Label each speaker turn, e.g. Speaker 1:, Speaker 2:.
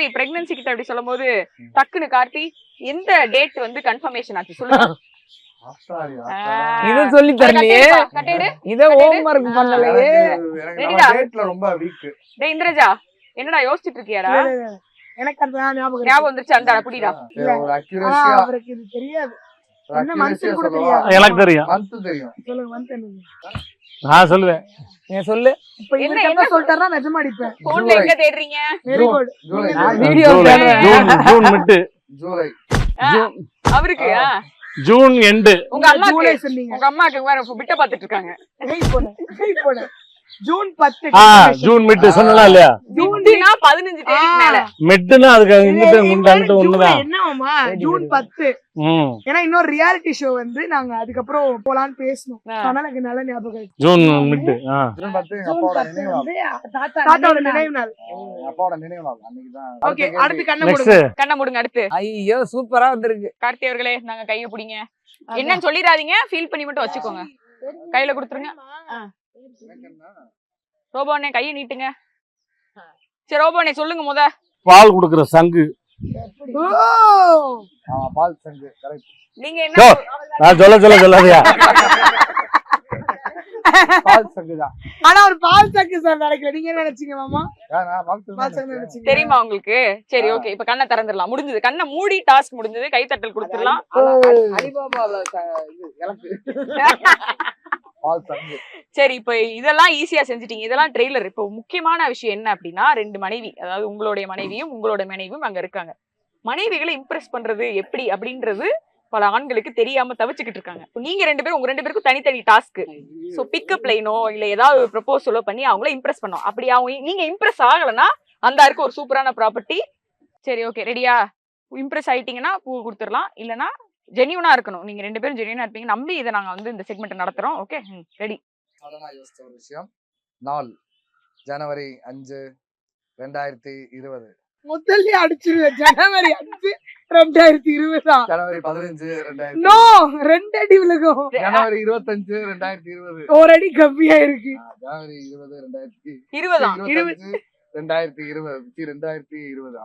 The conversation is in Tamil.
Speaker 1: மாதிரி பிரெக்னன்சி கிட்ட அப்படி சொல்லும் போது டக்குன்னு கார்த்தி எந்த டேட் வந்து கன்ஃபர்மேஷன் ஆச்சு சொல்லுங்க.
Speaker 2: இத சொல்லி தரலையே, இத ஹோம்வொர்க் பண்ணலையே.
Speaker 3: ரொம்ப வீக்.
Speaker 1: டேய் இந்திரஜா, என்னடா யோசிச்சிட்டு இருக்கியாடா?
Speaker 4: எனக்கு அந்த
Speaker 1: ஞாபகம் வந்துருச்சு. அந்த புடிடா.
Speaker 4: அவருக்கு இது தெரியாது. என்ன மந்த் கூட தெரியாது.
Speaker 2: எனக்கு தெரியும்.
Speaker 3: மந்த் தெரியும்.
Speaker 4: சொல்லுங்க மந்த் என்ன?
Speaker 2: நான் சொல்லுவேன். நீ சொல்லு.
Speaker 4: இப்ப என்ன சொல்லிட்டாரா நிஜமா அடிப்பேன்.
Speaker 1: போன்ல எங்க தேடுறீங்க?
Speaker 4: Very good.
Speaker 2: Video June mid.
Speaker 3: July.
Speaker 1: அவருக்கு
Speaker 2: ஜூன் எண்ட்.
Speaker 1: உங்க அம்மாக்கு வேற பிட்ட பாத்துட்டு இருக்காங்க.
Speaker 4: ஜூன் 10.
Speaker 2: ஜூன் மிட் சொன்னலாம் இல்லையா?
Speaker 1: ஜூன்னா 15 தேதிக்கு மேல.
Speaker 2: மிட்னா அதுக்கு இங்கிட்ட முண்டான்ட்டு ஒண்ணுதான்.
Speaker 4: என்னமா ஜூன் 10. ஏன்னா இன்னொரு ரியாலிட்டி ஷோ வந்து நாங்க அதுக்கப்புறம் போலான்னு பேசணும். அதனால எனக்கு நல்ல ஞாபகம் இருக்கு.
Speaker 2: June mid.
Speaker 3: ஜூன் 10 அப்பாவோட நினைவு நாள்.
Speaker 4: தாத்தாவோட நினைவு நாள்.
Speaker 3: அப்பாவோட நினைவு நாள் அன்னைக்கு தான்.
Speaker 4: ஓகே, அடுத்து கண்ண மூடுங்க.
Speaker 1: கண்ண மூடுங்க. அடுத்து.
Speaker 2: ஐயோ சூப்பரா வந்திருக்கு.
Speaker 1: கார்த்தி அவர்களே, நாங்க கைய பிடிங்க. என்னன்னு சொல்லிராதீங்க, ஃபீல் பண்ணி மட்டும் வச்சுக்கோங்க. கையில கொடுத்துருங்க. ரோபோனே கையை நீட்டுங்க. சரி ரோபோனே சொல்லுங்க முத.
Speaker 2: பால் குடுக்குற சங்கு.
Speaker 3: பால் சங்கு கரெக்ட்.
Speaker 1: நீங்க என்ன
Speaker 2: நான் சொல்லாதயா?
Speaker 3: பால் சங்கு தான்.
Speaker 4: ஆனா ஒரு பால் சங்கு சார் நினைக்கல. நீங்க என்ன நினைச்சீங்க மாமா? பால் சங்கு நினைச்சீங்க.
Speaker 1: தெரியுமா உங்களுக்கு? சரி ஓகே, இப்ப கண்ணை திறந்துடலாம். முடிஞ்சது. கண்ணை மூடி டாஸ்க் முடிஞ்சது. கை தட்டல் கொடுத்துடலாம். சரி, இப்ப இதெல்லாம் ஈஸியா செஞ்சுட்டீங்க. இதெல்லாம் ட்ரெய்லர். இப்போ முக்கியமான விஷயம் என்ன அப்படின்னா, 2 மனைவி, அதாவது உங்களுடைய மனைவியும் உங்களோட மனைவியும் அங்க இருக்காங்க. மனைவிகளை இம்ப்ரெஸ் பண்றது எப்படி அப்படின்றது பல ஆண்களுக்கு தெரியாம தவிச்சுக்கிட்டு இருக்காங்க. நீங்க 2 பேரும் உங்க 2 பேருக்கும் தனித்தனி டாஸ்க். சோ பிக்கப் லைனோ இல்ல ஏதாவது ஒரு ப்ரொபோசலோ பண்ணி அவங்கள இம்ப்ரெஸ் பண்ணோம். அப்படி அவங்க நீங்க இம்ப்ரெஸ் ஆகலன்னா அந்த இருக்கு ஒரு சூப்பரான ப்ராப்பர்ட்டி. சரி ஓகே, ரெடியா? இம்ப்ரெஸ் ஆயிட்டீங்கன்னா பூ கொடுத்துடலாம். இல்லைன்னா ஜெனியூனா இருக்கணும். நீங்க 2 பேரும் ஜெனியூனா இருப்பீங்க நம்பி இதை நாங்க வந்து இந்த செக்மெண்ட் நடத்துறோம். Okay, ready?
Speaker 3: யோசிச்ச ஒரு விஷயம். நாள் ஜனவரி 5, 2020.
Speaker 4: முதல்ல அடிச்சிருவேன். ஜனவரி 5, 2020.
Speaker 3: ஜனவரி 15, 2020.
Speaker 4: நோ, 2 அடி விழுகும்.
Speaker 3: ஜனவரி 25, 2020.
Speaker 4: ஒரு அடி கம்மியா இருக்கு.
Speaker 3: ஜனவரி 20, 2020.
Speaker 1: 20
Speaker 3: 20, 2020.